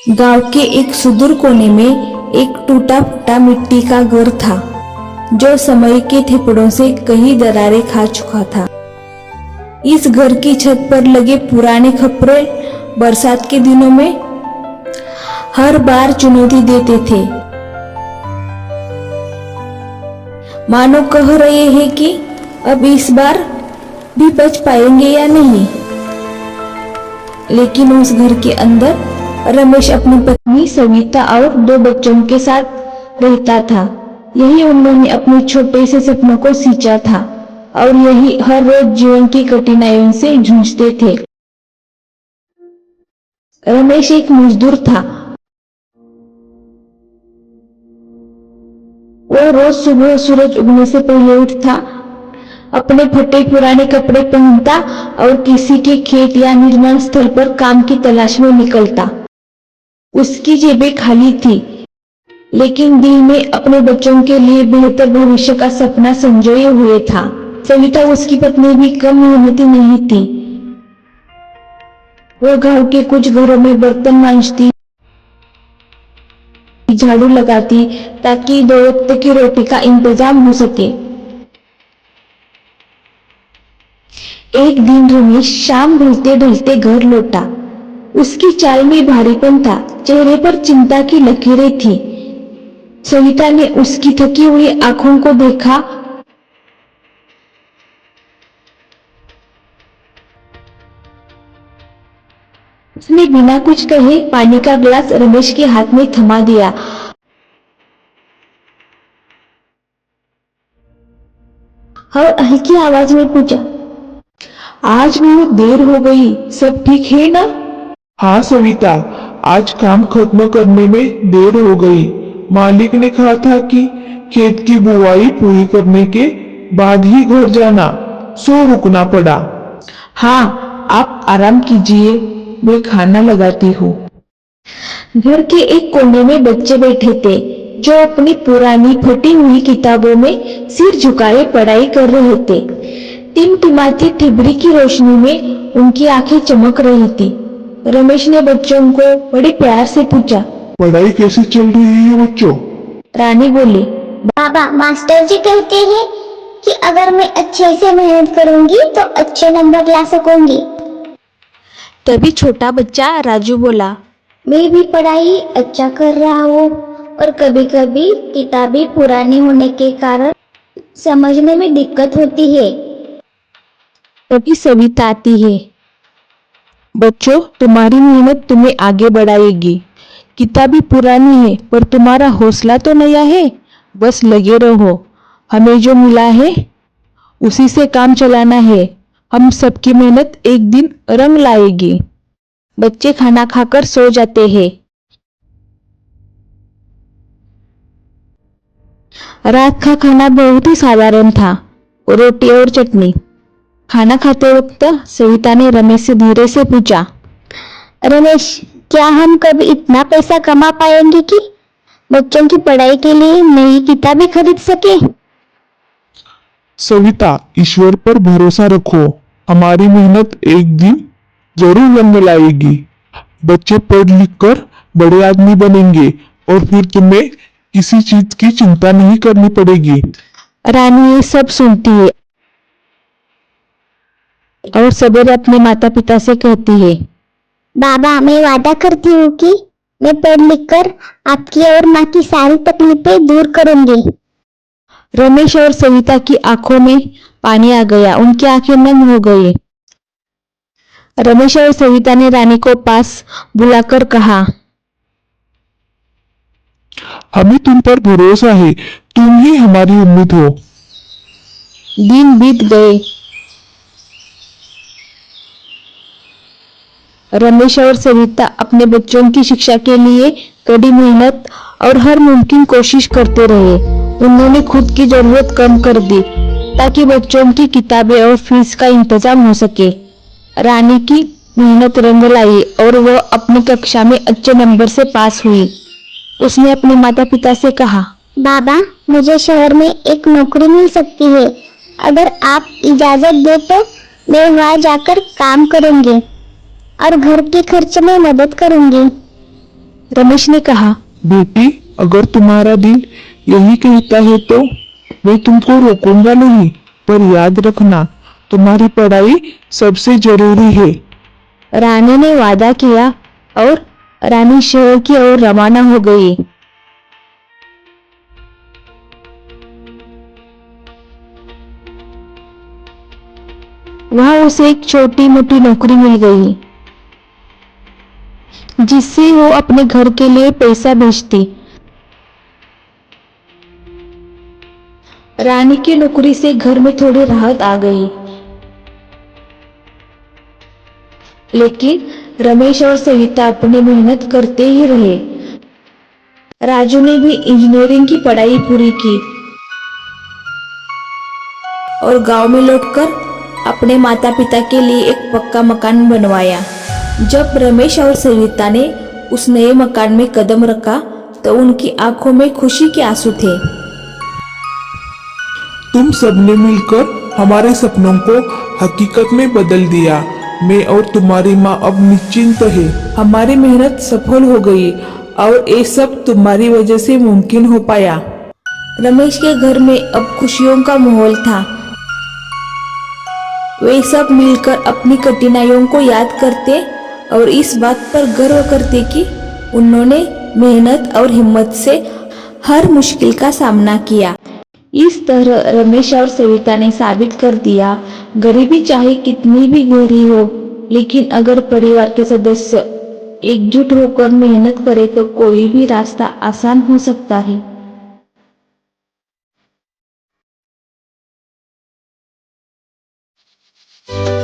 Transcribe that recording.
गांव के एक सुदूर कोने में एक टूटा फूटा मिट्टी का घर था जो समय के थेपड़ों से कई दरारें खा चुका था। इस घर की छत पर लगे पुराने खपरे बरसात के दिनों में हर बार चुनौती देते थे, मानो कह रहे हैं कि अब इस बार भी बच पाएंगे या नहीं। लेकिन उस घर के अंदर रमेश अपनी पत्नी सविता और 2 बच्चों के साथ रहता था। यही उन्होंने अपने छोटे से सपनों को सींचा था और यही हर रोज जीवन की कठिनाइयों से जूझते थे। रमेश एक मजदूर था। वह रोज सुबह सूरज उगने से पहले उठता, अपने फटे पुराने कपड़े पहनता और किसी के खेत या निर्माण स्थल पर काम की तलाश में निकलता। उसकी जेबें खाली थी, लेकिन दिल में अपने बच्चों के लिए बेहतर भविष्य का सपना संजोए हुए था। सविता उसकी पत्नी भी कम मेहनती नहीं थी। वह गांव के कुछ घरों में बर्तन मांजती, झाड़ू लगाती ताकि 2 वक्त की रोटी का इंतजाम हो सके। एक दिन रमेश शाम ढलते ढलते घर लौटा। उसकी चाल में भारीपन था, चेहरे पर चिंता की लकीरें थी। सविता ने उसकी थकी हुई आंखों को देखा। उसने बिना कुछ कहे पानी का गिलास रमेश के हाथ में थमा दिया। और हल्की आवाज में पूछा, आज बहुत देर हो गई, सब ठीक है ना? हाँ सविता, आज काम खत्म करने में देर हो गई। मालिक ने कहा था कि खेत की बुवाई पूरी करने के बाद ही घर जाना, सो रुकना पड़ा। हाँ, आप आराम कीजिए, मैं खाना लगाती हूँ। घर के एक कोने में बच्चे बैठे थे जो अपनी पुरानी फटी हुई किताबों में सिर झुकाए पढ़ाई कर रहे थे। टिमटिमाती ठिबरी की रोशनी में उनकी आंखें चमक रही थी। रमेश ने बच्चों को बड़े प्यार से पूछा, पढ़ाई कैसी चल रही है बच्चों? रानी बोली, बाबा, मास्टर जी कहते हैं कि अगर मैं अच्छे से मेहनत करूंगी तो अच्छे नंबर ला सकूंगी। तभी छोटा बच्चा राजू बोला, मैं भी पढ़ाई अच्छा कर रहा हूँ और कभी कभी किताबें पुरानी होने के कारण समझने में दिक्कत होती है। तभी सविता आती है, बच्चों, तुम्हारी मेहनत तुम्हें आगे बढ़ाएगी। किताबें पुरानी है पर तुम्हारा हौसला तो नया है। बस लगे रहो, हमें जो मिला है उसी से काम चलाना है। हम सबकी मेहनत एक दिन रंग लाएगी। बच्चे खाना खाकर सो जाते हैं। रात का खाना बहुत ही साधारण था, रोटी और चटनी। खाना खाते वक्त सविता ने रमेश से धीरे से पूछा, रमेश, क्या हम कभी इतना पैसा कमा पाएंगे कि बच्चों की पढ़ाई के लिए नई किताबें खरीद सके? सविता, ईश्वर पर भरोसा रखो, हमारी मेहनत एक दिन जरूर रंग लाएगी। बच्चे पढ़ लिख कर बड़े आदमी बनेंगे और फिर तुम्हें किसी चीज की चिंता नहीं करनी पड़ेगी। रानी ये सब सुनती है और सवेरे अपने माता पिता से कहती है, बाबा, मैं वादा करती हूँ कि मैं पढ़ लिख कर आपकी और माँ की सारी तकलीफें दूर करूंगी। रमेश और सविता की आंखों में पानी आ गया, उनकी आंखें नम हो गई। रमेश और सविता ने रानी को पास बुलाकर कहा, हमें तुम पर भरोसा है, तुम ही हमारी उम्मीद हो। दिन बीत गए। रमेश और सविता अपने बच्चों की शिक्षा के लिए कड़ी मेहनत और हर मुमकिन कोशिश करते रहे। उन्होंने खुद की जरूरत कम कर दी ताकि बच्चों की किताबें और फीस का इंतजाम हो सके। रानी की मेहनत रंग लाई और वह अपनी कक्षा में अच्छे नंबर से पास हुई। उसने अपने माता पिता से कहा, बाबा, मुझे शहर में एक नौकरी मिल सकती है। अगर आप इजाजत दे तो मैं वहाँ जाकर काम करूंगी और घर के खर्च में मदद करूंगी। रमेश ने कहा। बेटी, अगर तुम्हारा दिल यही कहता है तो मैं तुमको रोकूंगा नहीं, पर याद रखना तुम्हारी पढ़ाई सबसे जरूरी है। रानी ने वादा किया और रानी शहर की ओर रवाना हो गई। वहां उसे एक छोटी मोटी नौकरी मिल गई, जिससे वो अपने घर के लिए पैसा भेजती। रानी की नौकरी से घर में थोड़ी राहत आ गई, लेकिन रमेश और सविता अपनी मेहनत करते ही रहे। राजू ने भी इंजीनियरिंग की पढ़ाई पूरी की और गांव में लौटकर अपने माता पिता के लिए एक पक्का मकान बनवाया। जब रमेश और सविता ने उस नए मकान में कदम रखा तो उनकी आंखों में खुशी के आंसू थे। तुम सबने मिलकर हमारे सपनों को हकीकत में बदल दिया। मैं और तुम्हारी माँ अब निश्चिंत है। हमारी मेहनत सफल हो गई और ये सब तुम्हारी वजह से मुमकिन हो पाया। रमेश के घर में अब खुशियों का माहौल था। वे सब मिलकर अपनी कठिनाइयों को याद करते और इस बात पर गर्व करते कि उन्होंने मेहनत और हिम्मत से हर मुश्किल का सामना किया। इस तरह रमेश और सविता ने साबित कर दिया, गरीबी चाहे कितनी भी गहरी हो, लेकिन अगर परिवार के सदस्य एकजुट होकर मेहनत करें तो कोई भी रास्ता आसान हो सकता है।